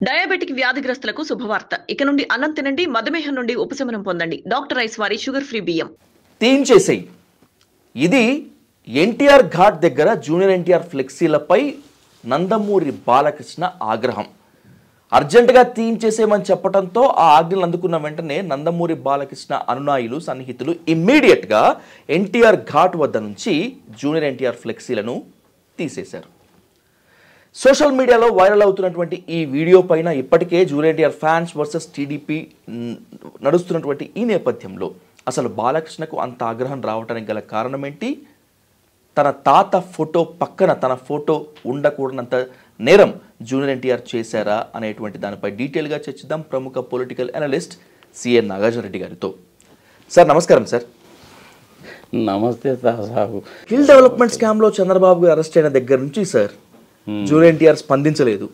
Diabetic వ్యాధిగ్రస్తులకు శుభవార్త. ఇక నుండి అన్నం తినండి, మధుమేహం నుండి ఉపశమనం పొందండి. డాక్టర్ ఐస్ వారి షుగర్ ఫ్రీ బియ్యం. తీయించేసేయి. ఇది ఎన్టీఆర్ ఘాట్ దగ్గర జూనియర్ ఎన్టీఆర్ ఫ్లెక్సీలపై నందమూరి బాలకృష్ణ ఆగ్రహం. అర్జెంటుగా తీయించేసేయమని చెప్పడంతో ఆ ఆజ్ఞలు అందుకున్న వెంటనే నందమూరి బాలకృష్ణ అనునాయులు సన్నిహితులు ఇమ్మీడియట్గా ఎన్టీఆర్ ఘాట్ వద్ద నుంచి జూనియర్ ఎన్టీఆర్ ఫ్లెక్సీలను తీసేశారు. సోషల్ మీడియాలో వైరల్ అవుతున్నటువంటి ఈ వీడియో పైన ఇప్పటికే junior NTR fans versus TDP నడుస్తున్నటువంటి ఈ నేపథ్యంలో అసలు బాలకృష్ణకు అంత ఆగ్రహం రావడానికి గల కారణం ఏంటి? తన తాత ఫోటో పక్కన తన ఫోటో ఉండకూడనంత నేరం జూనియర్ ఎన్టీఆర్ చేశారా అనేటువంటి దానిపై డీటెయిల్గా చర్చిద్దాం ప్రముఖ political analyst CN Nagarjuna Reddy గారితో. సార్ నమస్కారం. సార్ నమస్తే సాబు. హిల్ డెవలప్మెంట్ స్కామ్లో చంద్రబాబు గారు అరెస్ట్ అయిన దగ్గర నుంచి సార్ జూనియర్ ఎన్టీఆర్ స్పందించలేదు,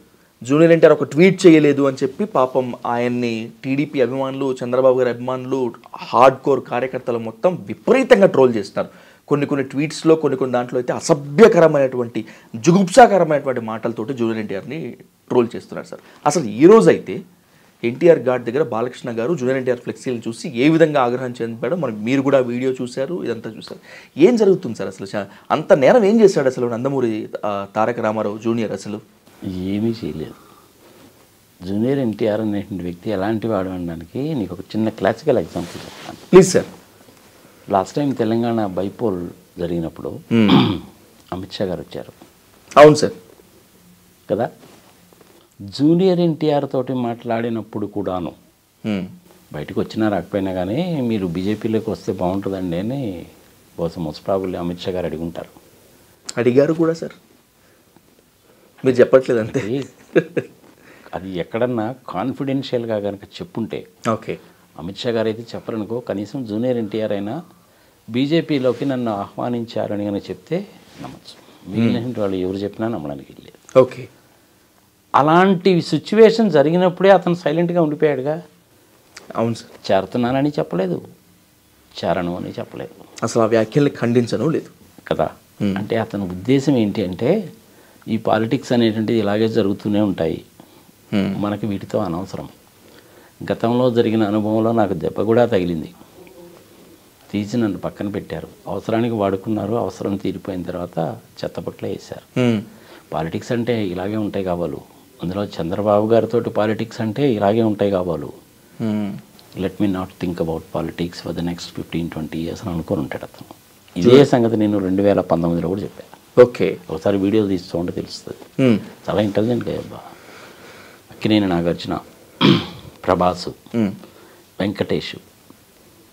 జూనియర్ ఎన్టీఆర్ ఒక ట్వీట్ చేయలేదు అని చెప్పి పాపం ఆయన్ని టీడీపీ అభిమానులు, చంద్రబాబు గారి అభిమానులు, హార్డ్ కోర్ కార్యకర్తలు మొత్తం విపరీతంగా ట్రోల్ చేస్తున్నారు. కొన్ని ట్వీట్స్లో కొన్ని దాంట్లో అయితే అసభ్యకరమైనటువంటి జుగుప్సాకరమైనటువంటి మాటలతోటి జూనియర్ ఎన్టీఆర్ని ట్రోల్ చేస్తున్నారు సార్. అసలు ఈ రోజు అయితే ఎన్టీఆర్ ఘాట్ దగ్గర బాలకృష్ణ గారు జూనియర్ ఎన్టీఆర్ ఫ్లెక్సీలను చూసి ఏ విధంగా ఆగ్రహం చెందాడో మరి మీరు కూడా వీడియో చూశారు, ఇదంతా చూశారు. ఏం జరుగుతుంది సార్? అసలు అంత నేరం ఏం చేశాడు అసలు నందమూరి తారక రామారావు జూనియర్? అసలు ఏమీ చేయలేదు. జూనియర్ ఎన్టీఆర్ అనేటువంటి వ్యక్తి ఎలాంటి వాడు అనడానికి నీకు ఒక చిన్న క్లాసికల్ ఎగ్జాంపుల్ చెప్తాను. Please sir. Last time Telangana bypoll జరిగినప్పుడు అమిత్ షా గారు వచ్చారు. అవును సార్ కదా. జూనియర్ ఎన్టీఆర్ తోటి మాట్లాడినప్పుడు కూడాను బయటకు వచ్చినా రాకపోయినా కానీ మీరు బీజేపీలోకి వస్తే బాగుంటుందండి అని బహుశా మోస్ట్ ప్రాబబ్లీ అమిత్ షా గారు అడుగుంటారు. అడిగారు కూడా సార్, మీరు చెప్పట్లేదు అంతే. అది ఎక్కడన్నా కాన్ఫిడెన్షియల్గా కనుక చెప్పుంటే ఓకే, అమిత్ షా గారు అయితే చెప్పరనుకో, కనీసం జూనియర్ ఎన్టీఆర్ అయినా బీజేపీలోకి నన్ను ఆహ్వానించారని కనుక చెప్తే నమ్మచ్చు. మిగిలిన వాళ్ళు ఎవరు చెప్పినా నమ్మడానికి లేదు. ఓకే, అలాంటి సిచ్యువేషన్ జరిగినప్పుడే అతను సైలెంట్గా ఉండిపోయాడుగా. అవును సార్. చేరుతున్నానని చెప్పలేదు, చేరను అని చెప్పలేదు, అసలు ఆ వ్యాఖ్యల్ని ఖండించను లేదు కదా. అంటే అతని ఉద్దేశం ఏంటి అంటే ఈ పాలిటిక్స్ అనేటువంటిది ఇలాగే జరుగుతూనే ఉంటాయి, మనకి వీటితో అనవసరం. గతంలో జరిగిన అనుభవంలో నాకు దెబ్బ కూడా తగిలింది, తీసి నన్ను పక్కన పెట్టారు, అవసరానికి వాడుకున్నారు, అవసరం తీరిపోయిన తర్వాత చెత్తపట్ల వేశారు. పాలిటిక్స్ అంటే ఇలాగే ఉంటాయి కావాలి, అందులో చంద్రబాబు గారితో పాలిటిక్స్ అంటే ఇలాగే ఉంటాయి కావాలి. Let me not think about politics for the next 15-20 years అని అనుకొని ఉంటాడు అతను. ఇదే సంగతి నేను 2019లో కూడా చెప్పాను. ఓకే, ఒకసారి వీడియోలు తీస్తూ ఉంటే తెలుస్తుంది. చాలా ఇంటెలిజెంట్గా అబ్బా. అక్కినేని నాగార్జున, ప్రభాసు, వెంకటేష్,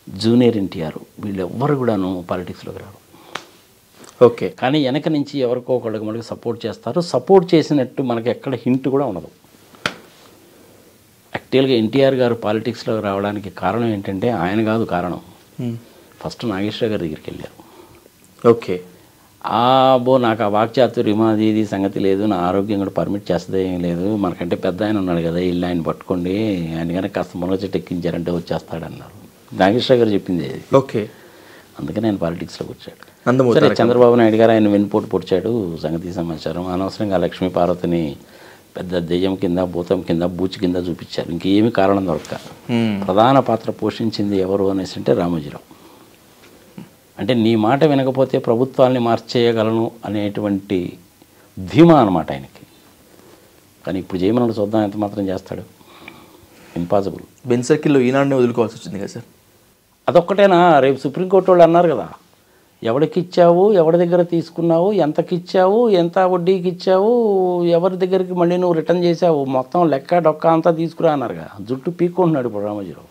జూనియర్ ఎన్టీఆర్ వీళ్ళు ఎవ్వరు కూడాను పాలిటిక్స్లోకి రారు. ఓకే, కానీ వెనక నుంచి ఎవరికో ఒకళ్ళకి మనకి సపోర్ట్ చేస్తారు. సపోర్ట్ చేసినట్టు మనకి ఎక్కడ హింట్ కూడా ఉండదు. యాక్చువల్గా ఎన్టీఆర్ గారు పాలిటిక్స్లోకి రావడానికి కారణం ఏంటంటే ఆయన కాదు కారణం, ఫస్ట్ నాగేశ్వర గారి దగ్గరికి వెళ్ళారు. ఓకే, నాకు ఆ వాక్చాతుర్యం అది ఇది సంగతి లేదు, నా ఆరోగ్యం కూడా పర్మిట్ చేస్తుంది ఏం లేదు, మనకంటే పెద్ద ఆయన ఉన్నాడు కదా, ఇల్లు ఆయన పట్టుకోండి, ఆయన కనుక కాస్త మునగ చెట్టు ఎక్కించారంటే వచ్చేస్తాడన్నారు. నాగేశ్వర గారు చెప్పింది. ఓకే, అందుకే నేను పాలిటిక్స్లోకి వచ్చాడు. సరే, చంద్రబాబు నాయుడు గారు ఆయన వెన్నుపోటు పొడిచాడు, సంగతి సమాచారం. అనవసరంగా లక్ష్మీ పార్వతిని పెద్ద దెయ్యం కింద, భూతం కింద, బూచి కింద చూపించారు. ఇంకేమి కారణం దొరక. ప్రధాన పాత్ర పోషించింది ఎవరు అనేసి అంటే రామోజీరావు. అంటే నీ మాట వినకపోతే ప్రభుత్వాన్ని మార్చేయగలను అనేటువంటి ధీమా అనమాట ఆయనకి. కానీ ఇప్పుడు చేయమన్నాడు, చూద్దాం ఎంత మాత్రం చేస్తాడు. ఇంపాసిబుల్. బెన్ సర్కిల్లో ఈనాడునే వదులుకోవాల్సి వచ్చింది కదా సార్. అదొక్కటేనా? రేపు సుప్రీంకోర్టు వాళ్ళు అన్నారు కదా, ఎవరికి ఇచ్చావు, ఎవరి దగ్గర తీసుకున్నావు, ఎంతకి ఇచ్చావు, ఎంత వడ్డీకి ఇచ్చావు, ఎవరి దగ్గరికి మళ్ళీ నువ్వు రిటర్న్ చేసావు, మొత్తం లెక్క డొక్క అంతా తీసుకురా అన్నారుగా. జుట్టు పీక్కుంటున్నాడు ఇప్పుడు రామోజీరావు.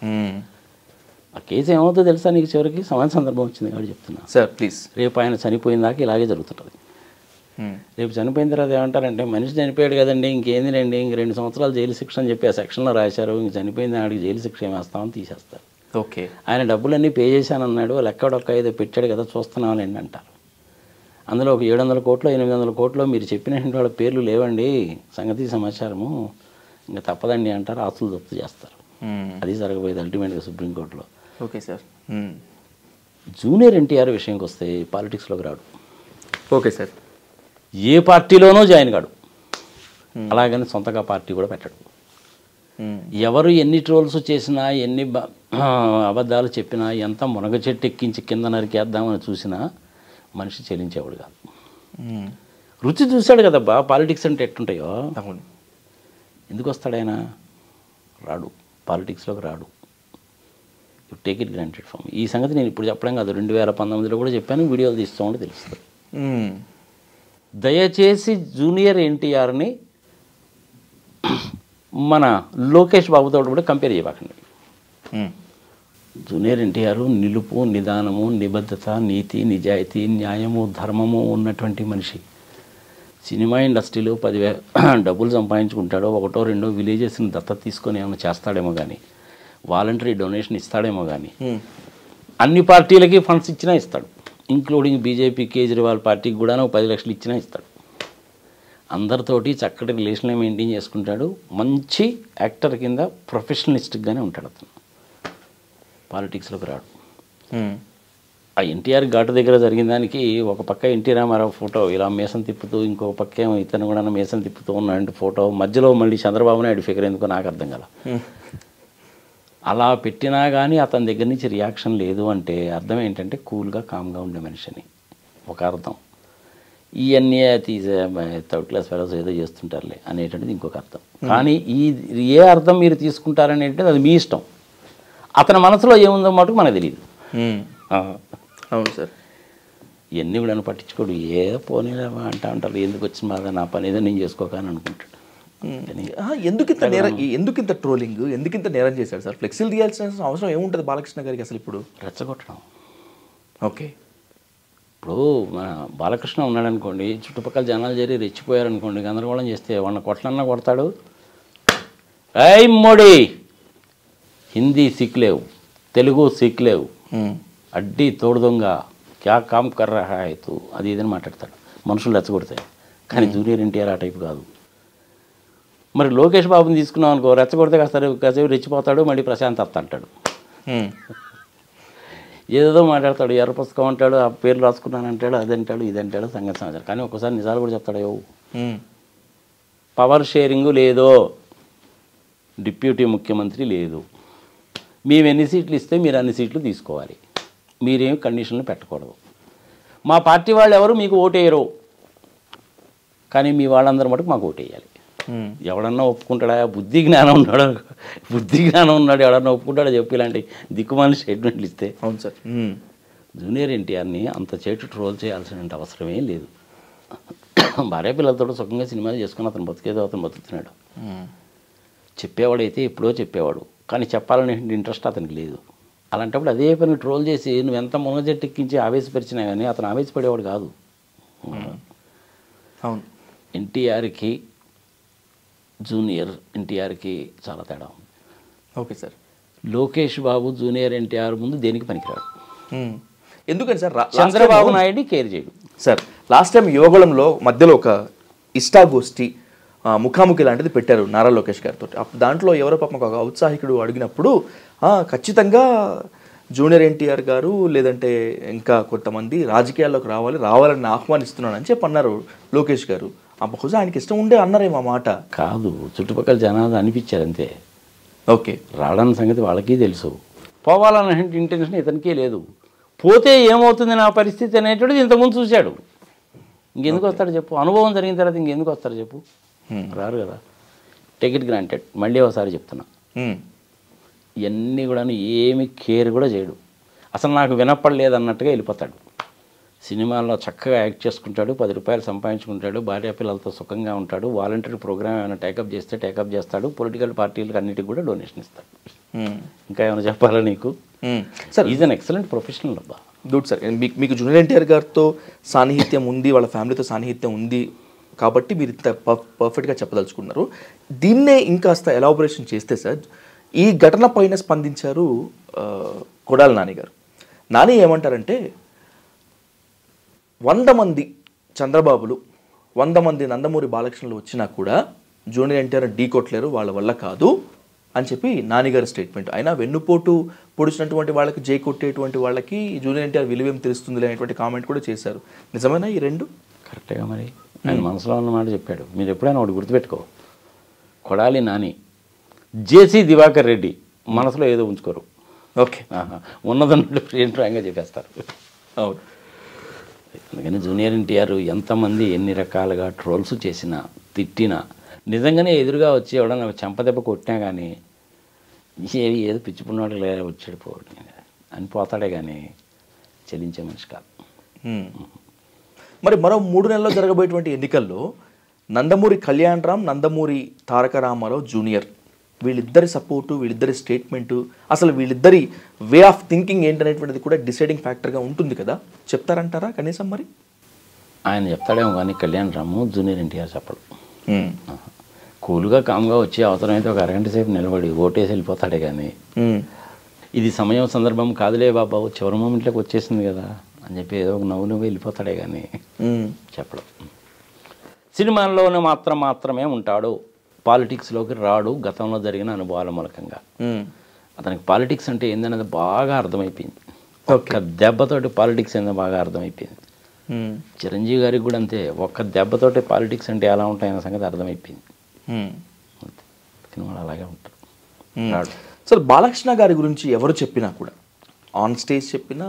ఆ కేసు ఏమవుతుందో తెలుసా నీకు? చివరికి సమాన సందర్భం వచ్చింది కాబట్టి చెప్తున్నా సార్. ప్లీజ్. రేపు ఆయన చనిపోయిన దాకా ఇలాగే జరుగుతుంటుంది. రేపు చనిపోయిన తర్వాత ఏమంటారంటే మనిషి చనిపోయాడు కదండి, ఇంకేంది రండి, ఇంక 2 సంవత్సరాలు జైలు శిక్ష అని చెప్పి ఆ సెక్షన్లో రాశారు, ఇంక చనిపోయింది ఆడికి జైలు శిక్ష ఏమేస్తామని తీసేస్తారు. ఓకే, ఆయన డబ్బులన్నీ పే చేశానన్నాడు, లెక్కడొక్క ఏదో పెట్టాడు కదా చూస్తున్నామని అంటారు. అందులో ఒక 700 కోట్లు 800 కోట్లు మీరు చెప్పినటువంటి వాళ్ళ పేర్లు లేవండి, సంగతి సమాచారము, ఇంకా తప్పదండి అంటారు, ఆస్తులు జప్తు చేస్తారు. అది జరగబోయేది అల్టిమేట్గా సుప్రీంకోర్టులో. Okay sir. జూనియర్ ఎన్టీఆర్ విషయంకి వస్తే పాలిటిక్స్లోకి రాడు. Okay sir. ఏ పార్టీలోనూ జాయిన్ కాడు. అలాగని సొంతగా పార్టీ కూడా పెట్టడు. ఎవరు ఎన్ని ట్రోల్స్ చేసినా ఎన్ని అబద్ధాలు చెప్పినా ఎంత మునగ చెట్టు ఎక్కించి కింద నరికేద్దామని చూసినా మనిషి చెల్లించేవాడు కాదు. రుచి చూశాడు కదబ్బా పాలిటిక్స్ అంటే ఎట్టుంటాయో. ఎందుకు వస్తాడు ఆయన? రాడు, పాలిటిక్స్లోకి రాడు. You take it granted from. ఈ సంగతి నేను ఇప్పుడు చెప్పడం కాదు, 2019లో కూడా చెప్పాను, వీడియోలు తీస్తూ ఉంటే తెలుస్తుంది. దయచేసి జూనియర్ ఎన్టీఆర్ని మన లోకేష్ బాబుతో కూడా కంపేర్ చేయకండి. జూనియర్ ఎన్టీఆర్ నిలుపు, నిదానము, నిబద్ధత, నీతి, నిజాయితీ, న్యాయము, ధర్మము ఉన్నటువంటి మనిషి. సినిమా ఇండస్ట్రీలో 10,000 డబ్బులు సంపాదించుకుంటాడో, 1-2 విలేజెస్ని దత్తత తీసుకొని ఏమైనా చేస్తాడేమో కానీ, వాలంటరీ డొనేషన్ ఇస్తాడేమో కానీ, అన్ని పార్టీలకి ఫండ్స్ ఇచ్చినా ఇస్తాడు, ఇంక్లూడింగ్ బీజేపీ కేజ్రీవాల్ పార్టీకి కూడా 10 లక్షలు ఇచ్చినా ఇస్తాడు. అందరితోటి చక్కటి రిలేషన్లో మెయింటైన్ చేసుకుంటాడు. మంచి యాక్టర్ కింద ప్రొఫెషనలిస్ట్గానే ఉంటాడు అతను. పాలిటిక్స్లోకి రాడు. ఆ ఎన్టీఆర్ ఘాటు దగ్గర జరిగిన దానికి ఒక పక్క ఎన్టీ రామారావు ఫోటో ఇలా మేసం తిప్పుతూ, ఇంకొక పక్క ఏమో ఇతను కూడా మేసం తిప్పుతూ ఉన్నాడు ఫోటో, మధ్యలో మళ్ళీ చంద్రబాబు నాయుడు ఫిగర్ ఎందుకో నాకు అర్థం కల. అలా పెట్టినా కానీ అతని దగ్గర నుంచి రియాక్షన్ లేదు అంటే అర్థం ఏంటంటే కూల్గా కామ్గా ఉండే మనిషిని ఒక అర్థం. ఇవన్నీ థర్డ్ క్లాస్ ఫెలోస్ ఏదో చేస్తుంటారులే అనేటువంటిది ఇంకొక అర్థం. కానీ ఏ అర్థం మీరు తీసుకుంటారనేది అది మీ ఇష్టం. అతని మనసులో ఏముందో మటుకు మనకు తెలియదు. అవును సార్. ఇవన్నీ కూడా పట్టించుకోడు. ఏ పోనీలే అంటా ఉంటారు, ఎందుకు వచ్చిన బాధ, నా పని ఏదో నేను చేసుకోకని అనుకుంటాడు. ఎందుకింత ట్రోలింగ్, ఎందుకింత నేరం చేశాడు సార్? ఫ్లెక్సీలు తీయాల్సిన అవసరం ఏముంటుంది బాలకృష్ణ గారికి అసలు? ఇప్పుడు రెచ్చగొట్టడం. ఓకే, ఇప్పుడు మన బాలకృష్ణ ఉన్నాడు అనుకోండి, చుట్టుపక్కల జనాలు చేరి రెచ్చిపోయారనుకోండి, గందరగోళం చేస్తే వాళ్ళని కొట్లన్నా కొడతాడు. ఏయ్ మోడీ, హిందీ సీక్లేవు, తెలుగు సీక్లేవు, అడ్డీ తోడు దొంగ, క్యా కామ్ కర్ రహా హై తూ, అది ఇదని మాట్లాడతాడు. మనుషులు రెచ్చగొడతాయి. కానీ జూనియర్ ఎన్టీఆర్ ఆ టైపు కాదు. మరి లోకేష్ బాబుని తీసుకున్నాం అనుకో, రెచ్చగొడితే కాసేపు రెచ్చిపోతాడు, మళ్ళీ ప్రశాంత్ అత్త అంటాడు, ఏదేదో మాట్లాడతాడు, ఎర్ర పుస్తకం అంటాడు, ఆ పేర్లు రాసుకున్నాను అంటాడు, అది అంటాడు, ఇది అంటాడు, సంగతి సమాచారం. కానీ ఒక్కసారి నిజాలు కూడా చెప్తాడు. పవర్ షేరింగ్ లేదో, డిప్యూటీ ముఖ్యమంత్రి లేదు, మేము ఎన్ని సీట్లు ఇస్తే మీరు అన్ని సీట్లు తీసుకోవాలి, మీరేమి కండిషన్లు పెట్టకూడదు, మా పార్టీ వాళ్ళు ఎవరు మీకు ఓటేయరు, కానీ మీ వాళ్ళందరూ మటుకు మాకు ఓటేయాలి. ఎవడన్నా ఒప్పుకుంటాడా? బుద్ధి జ్ఞానం ఉన్నాడు ఎవడన్నా ఒప్పుకుంటాడా చెప్పి ఇలాంటి దిక్కుమాలి స్టేట్మెంట్లు ఇస్తే? అవును సార్. జూనియర్ ఎన్టీఆర్ని అంత చేటు ట్రోల్ చేయాల్సిన అవసరమే లేదు. భార్య పిల్లలతో సుఖంగా సినిమాలు చేసుకుని అతను బతికేదో అతను బతుకుతున్నాడు. చెప్పేవాడైతే ఎప్పుడో చెప్పేవాడు, కానీ చెప్పాలనే ఇంట్రెస్ట్ అతనికి లేదు. అలాంటప్పుడు అదే పని ట్రోల్ చేసి నువ్వు ఎంత మునగజెట్టు ఎక్కించి ఆవేశపరిచినా కానీ అతను ఆవేశపడేవాడు కాదు. అవును. ఎన్టీఆర్కి జూనియర్ ఎన్టీఆర్కి చాలా తేడా ఉంది. Okay sir. Lokesh Babu junior NTR ముందు దేనికి పనికిరాడు. ఎందుకని సార్? చంద్రబాబు నాయుడు కేర్ చేయడు సార్. లాస్ట్ టైం యువగళంలో మధ్యలో ఒక ఇష్టాగోష్ఠి ముఖాముఖి లాంటిది పెట్టారు నారా లోకేష్ గారితో. దాంట్లో ఎవరో పాపం ఒక ఔత్సాహికుడు అడిగినప్పుడు ఖచ్చితంగా జూనియర్ ఎన్టీఆర్ గారు లేదంటే ఇంకా కొంతమంది రాజకీయాల్లోకి రావాలని ఆహ్వానిస్తున్నానని చెప్పి అన్నారు లోకేష్ గారు. బహుశా ఆయనకి ఇష్టం ఉండే అన్నారేమో మాట. కాదు, చుట్టుపక్కల జనాలు అనిపించారు అంతే. ఓకే, రావడానికి సంగతి వాళ్ళకి తెలుసు, పోవాలన్న ఇంటెన్షన్ ఇతనికే లేదు. పోతే ఏమవుతుంది నా పరిస్థితి అనేటువంటిది ఇంతకుముందు చూశాడు. ఇంకెందుకు వస్తాడు చెప్పు? అనుభవం జరిగిన తర్వాత ఇంకెందుకు వస్తాడు చెప్పు? రారు కదా. Take it granted. మళ్ళీ ఒకసారి చెప్తున్నా, ఇవన్నీ కూడా ఏమి కేర్ కూడా చేయడు. అసలు నాకు వినపడలేదు అన్నట్టుగా వెళ్ళిపోతాడు. సినిమాల్లో చక్కగా యాక్ట్ చేసుకుంటాడు, 10 రూపాయలు సంపాదించుకుంటాడు, భార్య పిల్లలతో సుఖంగా ఉంటాడు, వాలంటరీ ప్రోగ్రామ్ ఏమైనా టేకప్ చేస్తే టేకప్ చేస్తాడు, పొలిటికల్ పార్టీలకు అన్నిటికి కూడా డొనేషన్ ఇస్తాడు. ఇంకా ఏమైనా చెప్పాలా నీకు? Sir, is an excellent professional అబ్బా. Good sir. మీకు జూనియర్ ఎన్టీఆర్ గారితో సాన్నిహిత్యం ఉంది, వాళ్ళ ఫ్యామిలీతో సాన్నిహిత్యం ఉంది కాబట్టి మీరు ఇంత పర్ఫెక్ట్గా చెప్పదలుచుకున్నారు. దీన్నే ఇంకాస్త ఎలాబొరేషన్ చేస్తే సార్, ఈ ఘటన పైన స్పందించారు కొడాలి నాని గారు. నాని ఏమంటారంటే 100 మంది చంద్రబాబులు, 100 మంది నందమూరి బాలకృష్ణలు వచ్చినా కూడా జూనియర్ ఎన్టీఆర్ ఢీ కొట్టలేరు, వాళ్ళ వల్ల కాదు అని చెప్పి నానిగారి స్టేట్మెంట్. అయినా వెన్నుపోటు పొడిచినటువంటి వాళ్ళకి, జై కొట్టేటువంటి వాళ్ళకి జూనియర్ ఎన్టీఆర్ విలువేం తెలుస్తుంది అనేటువంటి కామెంట్ కూడా చేశారు. నిజమేనా ఈ రెండు? కరెక్ట్గా మరి ఆయన మనసులో ఉన్న మాట చెప్పాడు. మీరు ఎప్పుడైనా ఒకటి గుర్తుపెట్టుకో, కొడాలి నాని, జేసీ దివాకర్ రెడ్డి మనసులో ఏదో ఉంచుకోరు. ఓకే, ఉన్నదన్నట్టు ప్రియంగా చెప్పేస్తారు. అవును. అందుకని జూనియర్ ఎన్టీఆర్ ఎంతమంది ఎన్ని రకాలుగా ట్రోల్స్ చేసినా తిట్టినా నిజంగానే ఎదురుగా వచ్చి ఎవడన్నా చెంపదెబ్బ కొట్టినా కానీ ఏదో పిచ్చిపున్నాడు లేదా వచ్చాడు పోవడం అని పోతాడే కానీ చెల్లించే మనిషి కాదు. మరి మరో 3 నెలల్లో జరగబోయేటువంటి ఎన్నికల్లో నందమూరి కళ్యాణ్ రామ్, నందమూరి తారక రామారావు జూనియర్, వీళ్ళిద్దరి సపోర్టు, వీళ్ళిద్దరి స్టేట్మెంటు, అసలు వీళ్ళిద్దరి వే ఆఫ్ థింకింగ్ ఏంటనేటువంటిది కూడా డిసైడింగ్ ఫ్యాక్టర్గా ఉంటుంది కదా, చెప్తారంటారా కనీసం? మరి ఆయన చెప్తాడేమో కానీ కళ్యాణ్ రాము జూనియర్ ఎన్టీఆర్ చెప్పడు. కూల్గా కామ్గా వచ్చి అవసరమైతే ఒక అరగంట సేపు నిలబడి ఓటేసి వెళ్ళిపోతాడే కానీ ఇది సమయం సందర్భం కాదులే బాబా చివరి మూమెంట్లోకి వచ్చేసింది కదా అని చెప్పి ఏదో ఒక నవ్వు వెళ్ళిపోతాడే కానీ చెప్పడు. సినిమాల్లోనే మాత్రమే ఉంటాడు, పాలిటిక్స్లోకి రాడు. గతంలో జరిగిన అనుభవాల మూలకంగా అతనికి పాలిటిక్స్ అంటే ఏందనేది బాగా అర్థమైపోయింది. ఒక్క దెబ్బతోటి పాలిటిక్స్ ఏందో బాగా అర్థమైపోయింది. చిరంజీవి గారికి కూడా అంతే, ఒక్క దెబ్బతోటి పాలిటిక్స్ అంటే ఎలా ఉంటాయన్న సంగతి అర్థమైపోయింది. సినిమాలు అలాగే ఉంటారు. సార్, బాలకృష్ణ గారి గురించి ఎవరు చెప్పినా కూడా, ఆన్ స్టేజ్ చెప్పినా,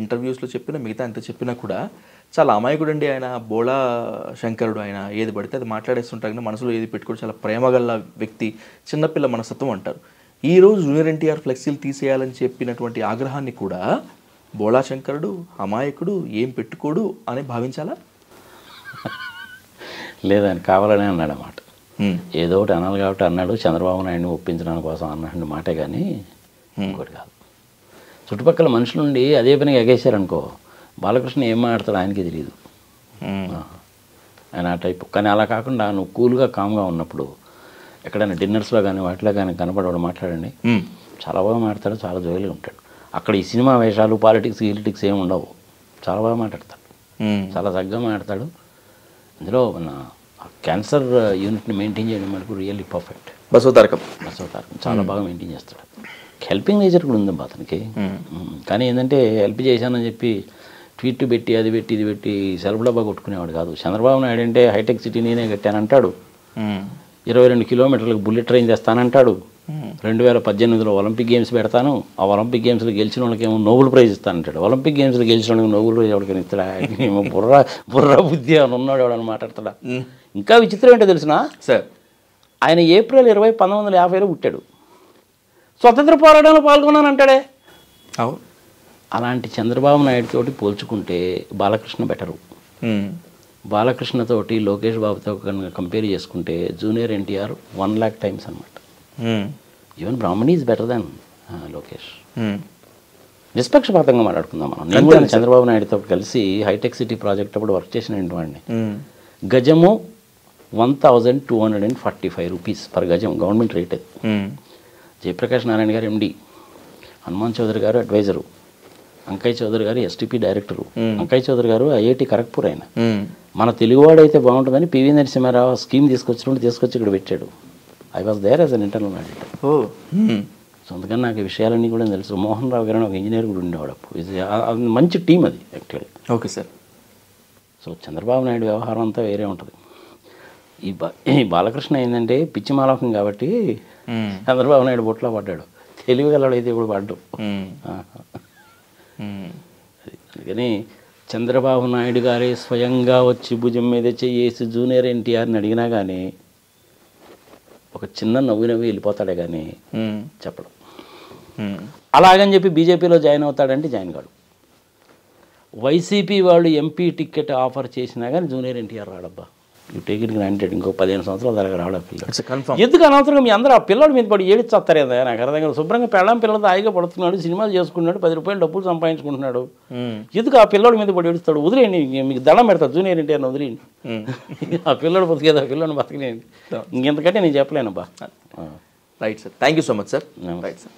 ఇంటర్వ్యూస్లో చెప్పినా, మిగతా ఎంత చెప్పినా కూడా చాలా అమాయకుడు అండి ఆయన, బోళా శంకరుడు ఆయన, ఏది పడితే అది మాట్లాడేస్తుంటారు కానీ మనసులో ఏది పెట్టుకోవడం, చాలా ప్రేమగల వ్యక్తి, చిన్నపిల్ల మనస్తత్వం అంటారు. ఈరోజు జూనియర్ ఎన్టీఆర్ ఫ్లెక్సీలు తీసేయాలని చెప్పినటువంటి ఆగ్రహాన్ని కూడా బోళా శంకరుడు, అమాయకుడు, ఏం పెట్టుకోడు అని భావించాలా? లేదని కావాలనే అన్నాడు అన్నమాట. ఏదో ఒకటి అనాలి కాబట్టి అన్నాడు. చంద్రబాబు నాయుడిని ఒప్పించడం కోసం అన్న మాటే కానీ ఇంకోటి కాదు. చుట్టుపక్కల మనుషుల నుండి అదే పనిగా ఎగేశారనుకో, బాలకృష్ణ ఏం మాట్లాడతాడు ఆయనకి తెలియదు. ఆయన ఆ టైపు. కానీ అలా కాకుండా నువ్వు కూల్గా కామ్గా ఉన్నప్పుడు ఎక్కడైనా డిన్నర్స్లో కానీ వాటిలో కానీ కనపడవాడు మాట్లాడండి, చాలా బాగా మాట్లాడతాడు, చాలా జోయిగా ఉంటాడు. అక్కడ ఈ సినిమా వేషాలు, గిలిటిక్స్ ఏమి ఉండవు. చాలా బాగా మాట్లాడతాడు, చాలా చక్కగా మాట్లాడతాడు. అందులో మన క్యాన్సర్ యూనిట్ని మెయింటైన్ చేయడం మనకు రియల్లీ పర్ఫెక్ట్. బసవతారకం చాలా బాగా మెయింటైన్ చేస్తాడు. హెల్పింగ్ నేచర్ కూడా ఉందమ్మా అతనికి. కానీ ఏంటంటే హెల్ప్ చేశానని చెప్పి ట్వీట్ పెట్టి అది పెట్టి ఇది పెట్టి సెల్ఫ్ డబ్బా కొట్టుకునేవాడు కాదు. చంద్రబాబు నాయుడు అంటే హైటెక్ సిటీ నేనే కట్టానంటాడు, 22 కిలోమీటర్లకు బుల్లెట్ ట్రైన్ తెస్తానంటాడు, 2018లో ఒలింపిక్ గేమ్స్ పెడతాను, ఆ ఒలింపిక్ గేమ్స్లో గెలిచిన వాళ్ళకేమో నోబెల్ ప్రైజ్ ఇస్తానంటాడు. ఒలింపిక్ గేమ్స్లో గెలిచిన వాళ్ళకి నోబెల్ ప్రైజ్ ఎవరికైనా ఇస్తాడా? బుర్ర బుద్ధి అని ఉన్నాడు ఎవడని మాట్లాడతాడా? ఇంకా విచిత్రం ఏంటో తెలిసిన సార్, ఆయన ఏప్రిల్ 20, 1950లో పుట్టాడు. స్వతంత్ర పోరాటంలో పాల్గొన్నానంటాడే. అలాంటి చంద్రబాబు నాయుడు తోటి పోల్చుకుంటే బాలకృష్ణ బెటరు. బాలకృష్ణతోటి లోకేష్ బాబుతో కంపేర్ చేసుకుంటే జూనియర్ ఎన్టీఆర్ 1 lakh times అనమాట. Even Brahmani is better than Lokesh. నిష్పక్షపాతంగా మాట్లాడుకుందాం మనం. నేను కూడా చంద్రబాబు నాయుడుతో కలిసి హైటెక్ సిటీ ప్రాజెక్ట్ అప్పుడు వర్క్ చేసిన వాడిని. గజము 1245 రూపీస్ పర్ గజం గవర్నమెంట్ రేట్ అది. జయప్రకాష్ నారాయణ గారు ఎండి, హనుమాన్ చౌదరి గారు అడ్వైజరు, అంకయ్య చౌదరి గారు ఎస్టీపీ డైరెక్టరు. అంకయ్య చౌదరి గారు ఐఐటి ఖరగ్పూర్. ఆయన మన తెలుగువాడు అయితే బాగుంటుందని పివి నరసింహారావు స్కీమ్ తీసుకొచ్చి ఇక్కడ పెట్టాడు. I was there as an internal auditor. So అందుకని నాకు ఈ విషయాలన్నీ కూడా తెలుసు. మోహన్ రావు గారు ఒక ఇంజనీర్ కూడా ఉండేవాడు అప్పుడు. మంచి టీం అది actually. Okay sir. So Chandrababu Naidu వ్యవహారం అంతా వేరే ఉంటుంది. ఈ బాలకృష్ణ ఏంటంటే పిచ్చి మాలోకం కాబట్టి చంద్రబాబు నాయుడు బొట్లో పడ్డాడు. తెలివి గలడైతే ఇప్పుడు పడ్డు. అందుకని చంద్రబాబు నాయుడు గారే స్వయంగా వచ్చి భుజం మీద చేసి జూనియర్ ఎన్టీఆర్ని అడిగినా కానీ ఒక చిన్న నవ్వు వెళ్ళిపోతాడే కానీ చెప్పడం. అలాగని చెప్పి బీజేపీలో జాయిన్ అవుతాడంటే జాయిన్ కాడు. వైసీపీ వాళ్ళు ఎంపీ టికెట్ ఆఫర్ చేసినా కానీ జూనియర్ ఎన్టీఆర్ రాడబ్బా. You take it granted. ఇంకో 15 సంవత్సరాల దాకా రావడం పిల్లలు. ఎందుకు అనవసరంగా మీ అందరూ ఆ పిల్లడి మీద పడి ఏడిచేస్తారు కదా? నాకు అర్థం కాదు. శుభ్రంగా పెళ్ళం పిల్లలతో హాయిగా పడుతున్నాడు, సినిమాలు చేసుకున్నాడు, 10 రూపాయలు డబ్బులు సంపాదించుకుంటున్నాడు. ఎందుకు ఆ పిల్లడి మీద పడి ఏడుస్తాడు? వదిలేయండి, మీకు దండం పెడతాడు జూనియర్ ఎన్టీఆర్ని వదిలేయండి. ఆ పిల్లడు బతికేది, ఆ పిల్లని బతకలేండి. ఇంకెంతకంటే నేను చెప్పలేనబ్బా. Right sir, thank you so much sir. Right sir.